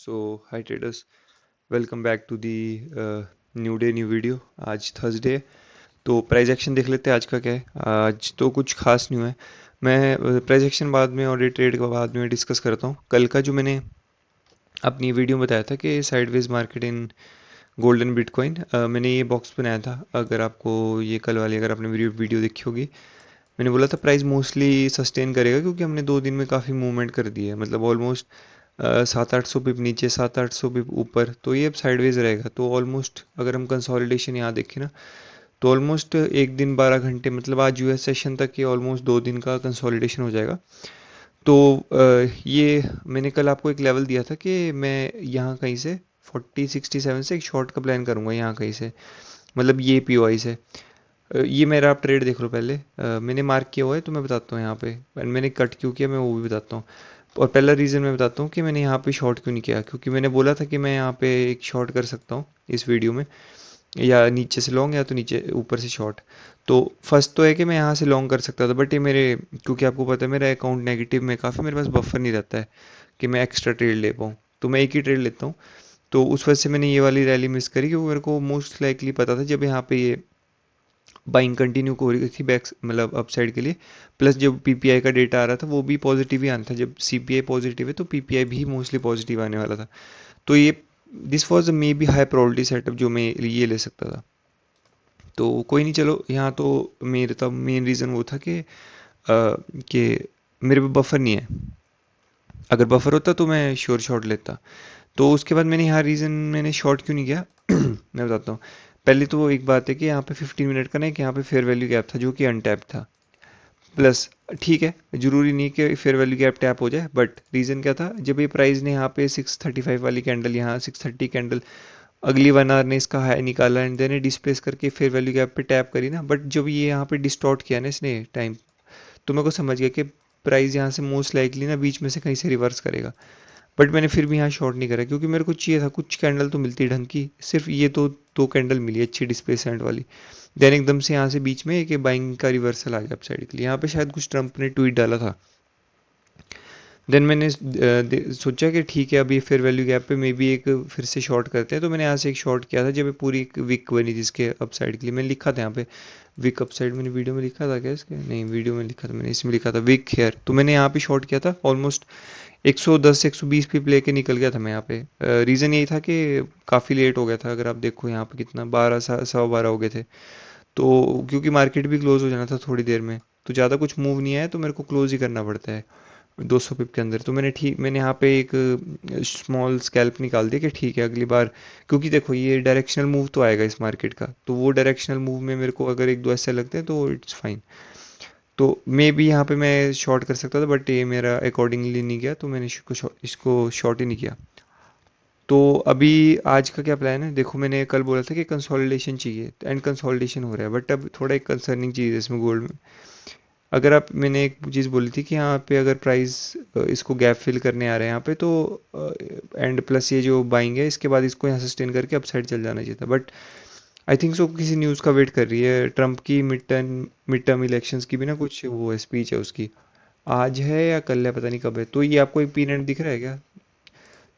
So hi traders, welcome back to the new day new video. आज Thursday है, तो price action देख लेते हैं आज का क्या है। आज तो कुछ खास नहीं हुआ है। मैं प्राइस एक्शन बाद में और डे ट्रेड का बाद में डिस्कस करता हूँ। कल का जो मैंने अपनी वीडियो में बताया था कि sideways market in gold and bitcoin, मैंने ये बॉक्स बनाया था। अगर आपको ये कल वाली अगर आपने वीडियो देखी होगी, मैंने बोला था प्राइस मोस्टली सस्टेन करेगा क्योंकि हमने 2 दिन में काफ़ी मूवमेंट कर दी है, मतलब ऑलमोस्ट 700-800 पिप नीचे, 700-800 पिप ऊपर, तो ये अब साइडवेज रहेगा। तो ऑलमोस्ट अगर हम कंसोलिडेशन यहाँ देखें ना, तो ऑलमोस्ट एक दिन 12 घंटे, मतलब आज यूएस सेशन तक ये ऑलमोस्ट 2 दिन का कंसोलिडेशन हो जाएगा। तो ये मैंने कल आपको एक लेवल दिया था कि मैं यहाँ कहीं से 40-67 से एक शॉर्ट का प्लान करूँगा, यहाँ कहीं से, मतलब ये पीओआई से। ये मेरा आप ट्रेड देख लो पहले। मैंने मार्क किया हुआ है तो मैं बताता हूँ यहाँ पे, and मैंने कट क्यों किया मैं वो भी बताता हूँ। और पहला रीज़न मैं बताता हूँ कि मैंने यहाँ पे शॉर्ट क्यों नहीं किया, क्योंकि मैंने बोला था कि मैं यहाँ पे एक शॉर्ट कर सकता हूँ इस वीडियो में, या नीचे से लॉन्ग या तो नीचे ऊपर से शॉर्ट। तो फर्स्ट तो है कि मैं यहाँ से लॉन्ग कर सकता था, बट ये मेरे, क्योंकि आपको पता है मेरा अकाउंट नेगेटिव में काफ़ी, मेरे पास बफर नहीं रहता है कि मैं एक्स्ट्रा ट्रेड ले पाऊँ, तो मैं एक ही ट्रेड लेता हूँ। तो उस वजह से मैंने ये वाली रैली मिस करी, क्योंकि मेरे को मोस्ट लाइकली पता था जब यहाँ पे ये बाइंग कंटिन्यू हो रही थी बैक, मतलब अपसाइड के लिए, प्लस जब पीपीआई का डेटा आ रहा था वो भी पॉजिटिव ही आना था। जब सीपीआई पॉजिटिव है तो पीपीआई भी मोस्टली पॉजिटिव आने वाला था। तो ये this was may be high probability setup जो मैं ये ले सकता था। तो कोई नहीं, चलो यहाँ तो मेरे तब मेन रीज़न वो था कि मेरे पे बफर नहीं है। अगर बफर होता तो मैं श्योर शॉट लेता। तो उसके बाद मैंने यहाँ रीज़न मैंने शॉर्ट क्यों नहीं किया मैं बताता हूँ। पहले तो वो एक बात है कि यहाँ पे 15 मिनट का ना, कि यहाँ पे फेयर वैल्यू गैप था जो कि अनटैप था। प्लस ठीक है, जरूरी नहीं कि फेयर वैल्यू गैप टैप हो जाए, बट रीज़न क्या था, जब ये प्राइस ने यहाँ पे 635 वाली कैंडल, यहाँ 630 कैंडल, अगली 1 आवर ने इसका हाई निकाला एंड देन डिस्प्लेस करके फेयर वैल्यू गैप पे टैप करी ना, बट जब ये यहाँ पे डिस्टॉर्ट किया ना इसने टाइम, तो मेरे को समझ गया कि प्राइस यहाँ से मोस्ट लाइकली ना बीच में से कहीं से रिवर्स करेगा। बट मैंने फिर भी यहाँ शॉर्ट नहीं करा, क्योंकि मेरे को चाहिए था कुछ कैंडल तो मिलती ढंग की, सिर्फ ये तो 2 कैंडल मिली अच्छी डिस्प्लेसमेंट वाली। देन एकदम से यहाँ से बीच में एक बाइंग का रिवर्सल आ गया अपसाइड के लिए, यहाँ पे शायद कुछ ट्रम्प ने ट्वीट डाला था। देन मैंने सोचा कि ठीक है, अभी फेयर वैल्यू गैप पे मे बी एक फिर से शॉर्ट करते हैं, तो मैंने यहाँ से एक शॉर्ट किया था जब ये पूरी एक विक बनी जिसके अपसाइड के लिए मैंने लिखा था यहाँ पे विक अपसाइड। मैंने वीडियो में लिखा था क्या इसके, नहीं वीडियो में लिखा था मैंने, इसमें लिखा था विक हेयर। तो मैंने यहाँ पे शॉर्ट किया था ऑलमोस्ट 110-120 पिप लेके निकल गया था मैं यहाँ पे। रीज़न यही था कि काफ़ी लेट हो गया था, अगर आप देखो यहाँ पे कितना 12 सवा 12 हो गए थे। तो क्योंकि मार्केट भी क्लोज हो जाना था थोड़ी देर में, तो ज़्यादा कुछ मूव नहीं आया तो मेरे को क्लोज ही करना पड़ता है 200 पिप के अंदर। तो मैंने यहाँ पे एक स्मॉल स्कैल्प निकाल दिया कि ठीक है अगली बार, क्योंकि देखो ये डायरेक्शनल मूव तो आएगा इस मार्केट का, तो वो डायरेक्शनल मूव में मेरे को अगर एक दो ऐसे लगते हैं तो इट्स फाइन। तो मे बी यहाँ पे मैं शॉर्ट कर सकता था, बट ये मेरा अकॉर्डिंगली नहीं गया, तो मैंने इसको शॉर्ट ही नहीं किया। तो अभी आज का क्या प्लान है, देखो मैंने कल बोला था कि कंसोलिडेशन चाहिए एंड कंसोलिडेशन हो रहा है, बट अब थोड़ा एक कंसर्निंग चीज़ है इसमें गोल्ड में। अगर आप, मैंने एक चीज़ बोली थी कि यहाँ पे अगर प्राइस इसको गैप फिल करने आ रहा है यहाँ पे, तो एंड प्लस ये जो बाइंग है इसके बाद इसको यहाँ सस्टेन करके अपसाइड चल जाना चाहिए था, बट आई थिंक सो किसी न्यूज़ का वेट कर रही है। ट्रम्प की मिड टर्म इलेक्शंस की भी ना कुछ वो है, स्पीच है उसकी, आज है या कल है पता नहीं कब है। तो ये आपको एक पीरियड दिख रहा है क्या?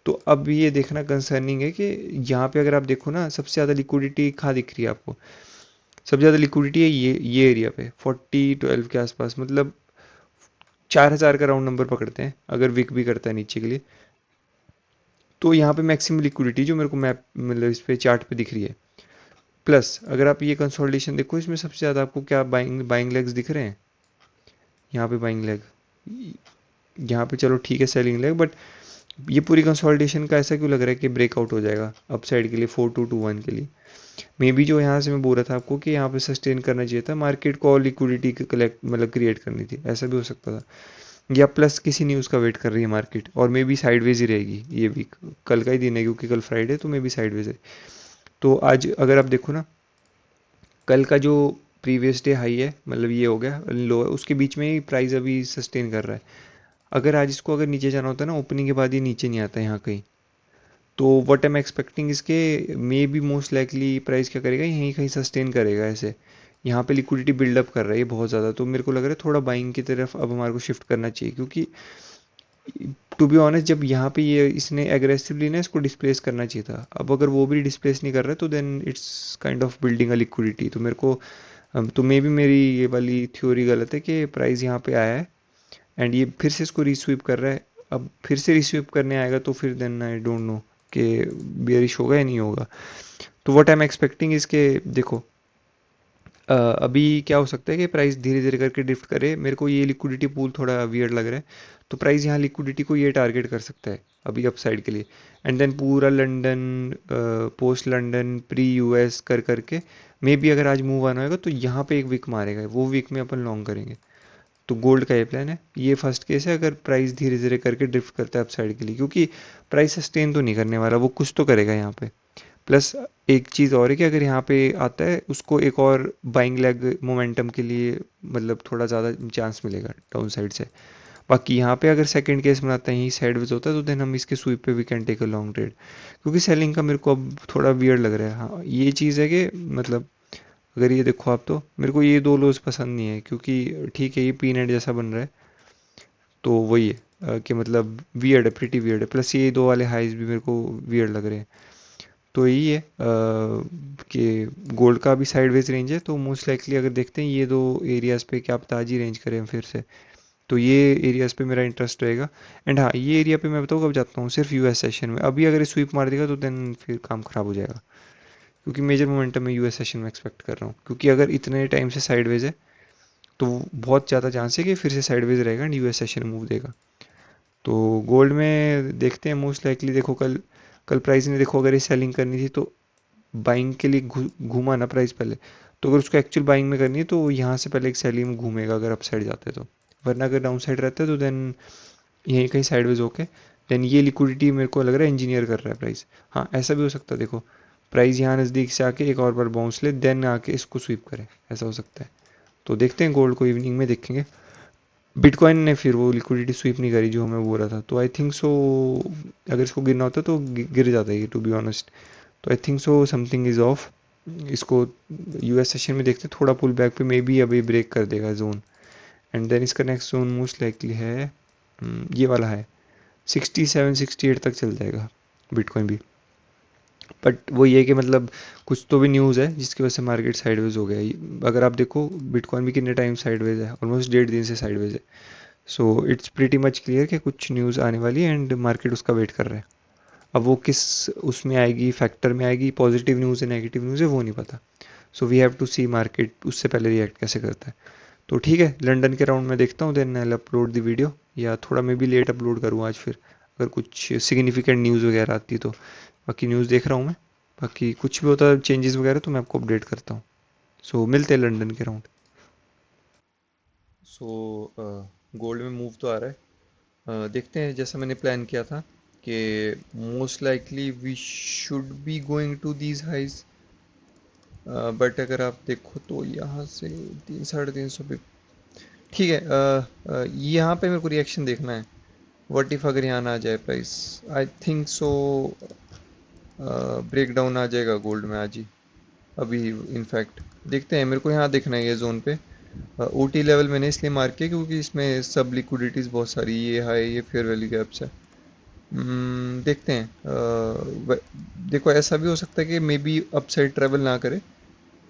तो अब ये देखना कंसर्निंग है कि यहाँ पे अगर आप देखो ना, सबसे ज़्यादा लिक्विडिटी कहाँ दिख रही है आपको? सबसे ज़्यादा लिक्विडिटी है ये एरिया पे 40-12 के आसपास, मतलब 4,000 का राउंड नंबर पकड़ते हैं अगर विक भी करता है नीचे के लिए। तो यहाँ पे मैक्सिमम लिक्विडिटी जो मेरे को मैप, मतलब इस पे चार्ट पे दिख रही है। प्लस अगर आप ये कंसोलिडेशन देखो, इसमें सबसे ज़्यादा आपको क्या बाइंग बाइंग लेग्स दिख रहे हैं? यहाँ पे बाइंग लेग, यहाँ पे चलो ठीक है सेलिंग लेग, बट ये पूरी कंसोलिडेशन का ऐसा क्यों लग रहा है कि ब्रेकआउट हो जाएगा अपसाइड के लिए 4221 के लिए? मे बी जो यहाँ से मैं बोल रहा था आपको कि यहाँ पे सस्टेन करना चाहिए था, मार्केट को और लिक्विडिटी कलेक्ट मतलब क्रिएट करनी थी, ऐसा भी हो सकता था। या प्लस किसी न्यूज़ का वेट कर रही है मार्केट, और मे बी साइडवेज ही रहेगी ये वीक। कल का ही दिन है क्योंकि कल फ्राइडे, तो मे बी साइडवेज है। तो आज अगर आप देखो ना, कल का जो प्रीवियस डे हाई है, मतलब ये हो गया लो है, उसके बीच में ही प्राइस अभी सस्टेन कर रहा है। अगर आज इसको अगर नीचे जाना होता है ना, ओपनिंग के बाद ये नीचे नहीं आता यहाँ कहीं। तो व्हाट एम एक्सपेक्टिंग इसके, may be most likely price क्या करेगा, यहीं कहीं सस्टेन करेगा ऐसे। यहाँ पे लिक्विडिटी बिल्डअप कर रहा है ये बहुत ज़्यादा, तो मेरे को लग रहा है थोड़ा बाइंग की तरफ अब हमारे को शिफ्ट करना चाहिए, क्योंकि टू बी ऑनेस्ट जब यहाँ पे ये इसने एग्रेसिवली ना इसको डिस्प्लेस करना चाहिए था, अब अगर वो भी डिस्प्लेस नहीं कर रहा है तो then it's kind of building a liquidity. तो मेरे को तो मे भी मेरी ये वाली थ्योरी गलत है कि प्राइस यहाँ पे आया है एंड ये फिर से इसको रिस्वीप कर रहा है। अब फिर से रिस्वीप करने आएगा तो फिर देन आई डोंट नो कि बियरिश होगा या नहीं होगा। तो व्हाट आई एम एक्सपेक्टिंग इसके देखो, अभी क्या हो सकता है कि प्राइस धीरे धीरे करके ड्रिफ्ट करे। मेरे को ये लिक्विडिटी पूल थोड़ा वियर्ड लग रहा है, तो प्राइस यहाँ लिक्विडिटी को ये टारगेट कर सकता है अभी अपसाइड के लिए। एंड देन पूरा London, post London, pre US कर करके मे बी अगर आज मूव आना होगा तो यहाँ पे एक वीक मारेगा, वो वीक में अपन लॉन्ग करेंगे। तो गोल्ड का ये प्लान है। ये फर्स्ट केस है अगर प्राइस धीरे धीरे करके ड्रिफ्ट करता है अपसाइड के लिए, क्योंकि प्राइस सस्टेन तो नहीं करने वाला, वो कुछ तो करेगा यहाँ पे। प्लस एक चीज़ और है कि अगर यहाँ पे आता है उसको एक और बाइंग लेग मोमेंटम के लिए मतलब थोड़ा ज़्यादा चांस मिलेगा डाउन साइड से। बाकी यहाँ पे अगर सेकंड केस बनाता है यही साइडवेज होता है तो देन हम इसके स्वीप पे we can take a long trade, क्योंकि सेलिंग का मेरे को अब थोड़ा वियर्ड लग रहा है। हाँ ये चीज़ है कि मतलब अगर ये देखो आप तो मेरे को ये दो लोज पसंद नहीं है, क्योंकि ठीक है ये पीनट जैसा बन रहा है तो वही है कि मतलब वियर्ड है, प्रिटी वियर्ड है। प्लस ये दो वाले हाइज भी मेरे को वियर्ड लग रहे हैं। तो यही है कि गोल्ड का भी साइडवेज रेंज है, तो मोस्ट लाइकली अगर देखते हैं ये दो एरियाज़ पे क्या पता आज ही रेंज करें हम फिर से, तो ये एरियाज़ पे मेरा इंटरेस्ट रहेगा। एंड हाँ ये एरिया पे मैं बताऊँ कब जाता हूँ, सिर्फ यूएस सेशन में। अभी अगर स्वीप मार देगा तो देन फिर काम ख़राब हो जाएगा, क्योंकि मेजर मोमेंटम मैं यूएस सेशन में एक्सपेक्ट कर रहा हूँ। क्योंकि अगर इतने टाइम से साइडवेज है तो बहुत ज़्यादा चांस है कि फिर से साइडवेज रहेगा एंड यूएस सेशन मूव देगा। तो गोल्ड में देखते हैं मोस्ट लाइकली। देखो कल कल प्राइस ने देखो अगर ये सेलिंग करनी थी तो बाइंग के लिए घूमा ना प्राइस पहले, तो अगर उसको एक्चुअल बाइंग में करनी है तो यहाँ से पहले एक सेलिंग में घूमेगा अगर अप साइड जाते हैं तो। वरना अगर डाउन साइड रहता है तो देन यहीं कहीं साइडवेज होके देन ये लिक्विडिटी मेरे को लग रहा है इंजीनियर कर रहा है प्राइस। हाँ ऐसा भी हो सकता है, देखो प्राइस यहाँ नज़दीक से आके एक और बार बाउंस ले देन आके इसको स्वीप करे, ऐसा हो सकता है। तो देखते हैं गोल्ड को इवनिंग में देखेंगे। बिटकॉइन ने फिर वो लिक्विडिटी स्वीप नहीं करी जो हमें बोल रहा था, तो आई थिंक सो अगर इसको गिरना होता तो गिर जाता है ये, टू बी ऑनेस्ट। तो I think so something is off. इसको यूएस सेशन में देखते थोड़ा पुल बैक पे मे बी अभी ब्रेक कर देगा जोन। एंड देन इसका नेक्स्ट जोन मोस्ट लाइकली है ये वाला है 67-68 तक चल जाएगा बिटकॉइन भी। बट वो ये कि मतलब कुछ तो भी न्यूज़ है जिसकी वजह से मार्केट साइडवेज हो गया। अगर आप देखो बिटकॉइन भी कितने टाइम साइडवेज है, ऑलमोस्ट 1.5 दिन से साइडवेज है। So it's pretty much clear कि कुछ न्यूज़ आने वाली है एंड मार्केट उसका वेट कर रहा है। अब वो किस उसमें आएगी, फैक्टर में आएगी, पॉजिटिव न्यूज़ है नेगेटिव न्यूज़ है वो नहीं पता। So we have to see market उससे पहले रिएक्ट कैसे करता है। तो ठीक है लंदन के राउंड में देखता हूँ, then I upload the video, या थोड़ा मैं भी लेट अपलोड करूँ आज फिर अगर कुछ सिग्निफिकेंट न्यूज़ वगैरह आती तो। बाकी न्यूज़ देख रहा हूँ मैं, बाकी कुछ भी होता है चेंजेस वगैरह तो मैं आपको अपडेट करता हूँ। सो मिलते हैं लंदन के राउंड। सो गोल्ड में मूव तो आ रहा है, देखते हैं जैसा मैंने प्लान किया था कि most likely we should be going to these highs. But अगर आप देखो तो यहाँ से 300-350 पे ठीक है। यहाँ पे मेरे को रिएक्शन देखना है। व्हाट इफ अगर यहाँ ना आ जाए price, I think so break down आ जाएगा गोल्ड में आज ही अभी। इनफैक्ट देखते हैं, मेरे को यहाँ देखना है ये जोन पे। ओ टी लेवल मैंने इसलिए मार्क किया क्योंकि इसमें सब लिक्विडिटीज़ बहुत सारी, ये हाई ये फेयर वैल्यू गैप्स है। देखते हैं। देखो ऐसा भी हो सकता है कि मे बी अपसाइड ट्रेवल ना करे,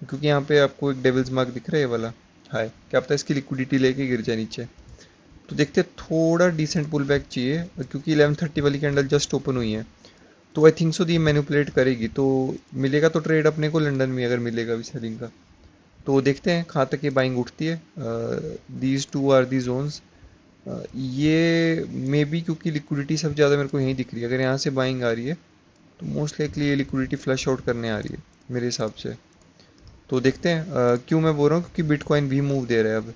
क्योंकि यहाँ पे आपको एक डेविल्स मार्क दिख रहा है ये वाला हाई, क्या पता है इसकी लिक्विडिटी लेके गिर जाए नीचे। तो देखते हैं, थोड़ा डिसेंट पुल बैक चाहिए क्योंकि 11:30 वाली कैंडल जस्ट ओपन हुई है। तो I think so the manipulate करेगी तो मिलेगा तो ट्रेड अपने को लंदन में, अगर मिलेगा भी सेलिंग का। तो देखते हैं कहाँ तक ये बाइंग उठती है। These two are the zones. ये मे बी क्योंकि लिक्विडिटी सबसे ज़्यादा मेरे को यहीं दिख रही है, अगर यहाँ से बाइंग आ रही है तो मोस्ट लाइकली ये लिक्विडिटी फ्लश आउट करने आ रही है मेरे हिसाब से। तो देखते हैं। क्यों मैं बोल रहा हूँ क्योंकि बिटकॉइन भी मूव दे रहा है अब।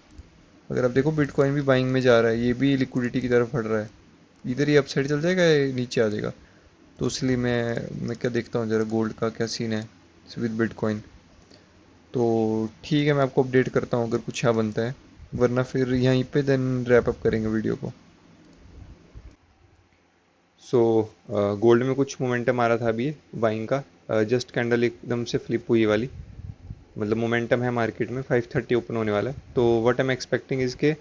अगर आप देखो बिटकॉइन भी बाइंग में जा रहा है, ये भी लिक्विडिटी की तरफ बढ़ रहा है। इधर ही अपसाइड चल जाएगा या नीचे आ जाएगा। तो इसलिए मैं क्या देखता हूँ ज़रा गोल्ड का क्या सीन है विद बिटकॉइन। तो ठीक है मैं आपको अपडेट करता हूँ अगर कुछ यहाँ बनता है, वरना फिर यहीं पे देन रैप अप करेंगे वीडियो को। सो गोल्ड में कुछ मोमेंटम आ रहा था अभी बाइंग का, जस्ट कैंडल एकदम से फ्लिप हुई वाली, मतलब मोमेंटम है मार्केट में। 5:30 ओपन होने वाला है, तो what I am expecting is के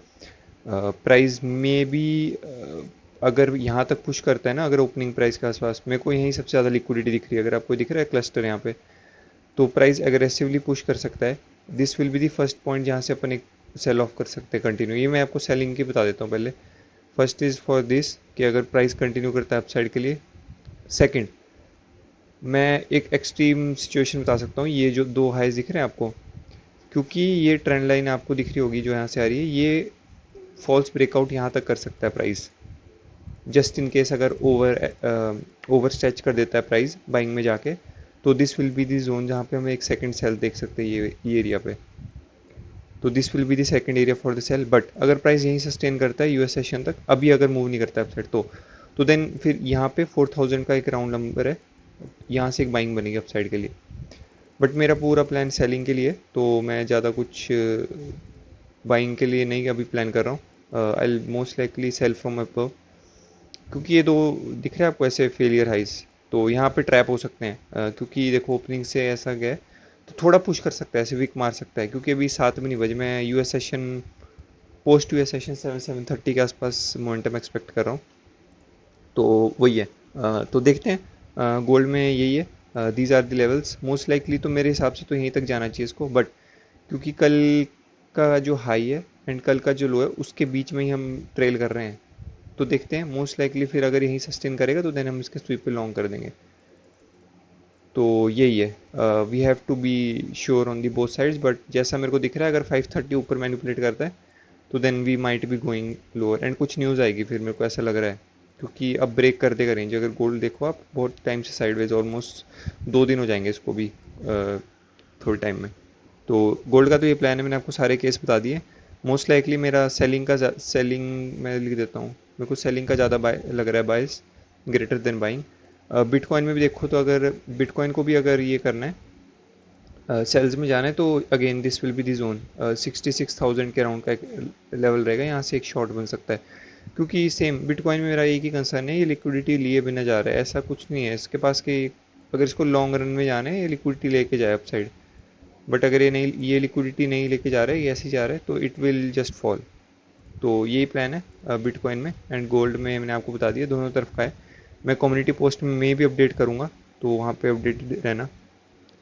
प्राइस में भी अगर यहाँ तक पुश करता है ना, अगर ओपनिंग प्राइस के आसपास, मेरे को यहीं सबसे ज़्यादा लिक्विडिटी दिख रही है, अगर आपको दिख रहा है क्लस्टर यहाँ पे, तो प्राइस एग्रेसिवली पुश कर सकता है। This will be the first point जहाँ से अपन एक सेल ऑफ कर सकते हैं कंटिन्यू। ये मैं आपको सेलिंग की बता देता हूँ पहले। फर्स्ट इज़ फॉर दिस कि अगर प्राइस कंटिन्यू करता है अपसाइड के लिए। सेकंड, मैं एक एक्सट्रीम सिचुएशन बता सकता हूँ, ये जो दो हाइज दिख रहे हैं आपको, क्योंकि ये ट्रेंड लाइन आपको दिख रही होगी जो यहाँ से आ रही है, ये फॉल्स ब्रेकआउट यहाँ तक कर सकता है प्राइस, जस्ट इन केस अगर ओवर स्ट्रेच कर देता है प्राइस बाइंग में जाके, तो this will be the zone जहाँ पे हम एक सेकंड सेल देख सकते हैं ये एरिया पे। तो this will be the second area for the sell. But अगर प्राइस यहीं सस्टेन करता है यूएस सेशन तक, अभी अगर मूव नहीं करता है अपसाइड, तो देन फिर यहाँ पे 4000 का एक राउंड नंबर है, यहाँ से एक बाइंग बनेगी अपसाइड के लिए। बट मेरा पूरा प्लान सेलिंग के लिए, तो मैं ज़्यादा कुछ बाइंग के लिए नहीं अभी प्लान कर रहा हूँ। I most likely sell from above, क्योंकि ये दो दिख रहे हैं आपको ऐसे फेलियर हाइज, तो यहाँ पे ट्रैप हो सकते हैं। क्योंकि देखो ओपनिंग से ऐसा गया है, तो थोड़ा पुश कर सकता है, ऐसे वीक मार सकता है, क्योंकि अभी 7 भी नहीं बजे, मैं US session, post US session 7-7:30 के आसपास मोमेंटम एक्सपेक्ट कर रहा हूँ। तो वही है। तो देखते हैं गोल्ड में यही है, these are the levels most likely. तो मेरे हिसाब से तो यहीं तक जाना चाहिए इसको, बट क्योंकि कल का जो हाई है एंड कल का जो लो है उसके बीच में ही हम ट्रेल कर रहे हैं, तो देखते हैं मोस्ट लाइकली फिर अगर यहीं सस्टेन करेगा तो देन हम इसके स्वीप पे लॉन्ग कर देंगे। तो यही है, we have to be sure on the both sides, but जैसा मेरे को दिख रहा है अगर 530 ऊपर मैनिपुलेट करता है तो then we might be going lower, and कुछ न्यूज़ आएगी फिर, मेरे को ऐसा लग रहा है, क्योंकि अब ब्रेक कर देगा रेंज। अगर गोल्ड देखो आप, बहुत टाइम से साइडवेज, ऑलमोस्ट 2 दिन हो जाएंगे इसको भी थोड़े टाइम में। तो गोल्ड का तो ये प्लान है, मैंने आपको सारे केस बता दिए। मोस्ट लाइकली मेरा सेलिंग मैं लिख देता हूँ, मेरे को सेलिंग का ज़्यादा बाय लग रहा है, बायस ग्रेटर देन बाइंग। बिटकॉइन में भी देखो, तो अगर बिटकॉइन को भी अगर ये करना है, सेल्स में जाना है, तो again this will be the zone, 66,000 के अराउंड का एक लेवल रहेगा, यहाँ से एक शॉर्ट बन सकता है। क्योंकि सेम बिटकॉइन में मेरा एक ही कंसर्न है, ये लिक्विडिटी लिए बिना जा रहा है, ऐसा कुछ नहीं है इसके पास कि अगर इसको लॉन्ग रन में जाना है ये लिक्विडिटी लेके जाए अपसाइड। बट अगर ये लिक्विडिटी नहीं लेके जा रहा है, ये ऐसे ही जा रहा है, तो इट विल जस्ट फॉल। तो यही प्लान है बिटकॉइन में। एंड गोल्ड में मैंने आपको बता दिया, दोनों तरफ का है। मैं कम्युनिटी पोस्ट में भी अपडेट करूँगा, तो वहाँ पे अपडेटेड रहना।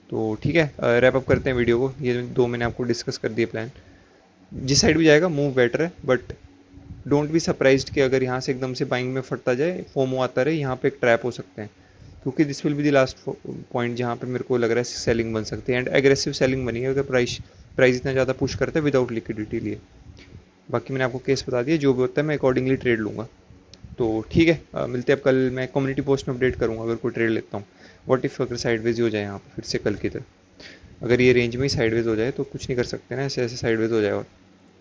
तो ठीक है, रैप अप करते हैं वीडियो को। ये दो मैंने आपको डिस्कस कर दिए प्लान, जिस साइड भी जाएगा मूव बेटर है, बट डोंट बी सरप्राइज्ड कि अगर यहाँ से एकदम से बाइंग में फटता जाए, फोमो आता रहे, यहाँ पे एक ट्रैप हो सकते हैं, क्योंकि this will be the last point जहाँ पे मेरे को लग रहा है सेलिंग बन सकती है, एंड एग्रेसिव सेलिंग बनी है अगर प्राइस प्राइस इतना ज़्यादा पुश करता है विदाउट लिक्विडिटी लिए। बाकी मैंने आपको केस बता दिया, जो भी होता है मैं अकॉर्डिंगली ट्रेड लूँगा। तो ठीक है, मिलते हैं अब कल। मैं कम्युनिटी पोस्ट में अपडेट करूँगा अगर कोई ट्रेड लेता हूँ। व्हाट इफ़ अगर साइडवेज हो जाए यहाँ पर फिर से कल की तरह, अगर ये रेंज में ही साइडवेज हो जाए तो कुछ नहीं कर सकते ना, ऐसे ऐसे साइडवेज हो जाएगा।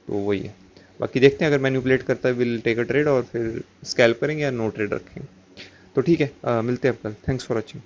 तो वही है। बाकी देखते हैं, अगर मैनिपुलेट करता है विल टेक अ ट्रेड, और फिर स्कैल्प करेंगे या नो ट्रेड रखेंगे। तो ठीक है, मिलते हैं अब कल। Thanks for watching.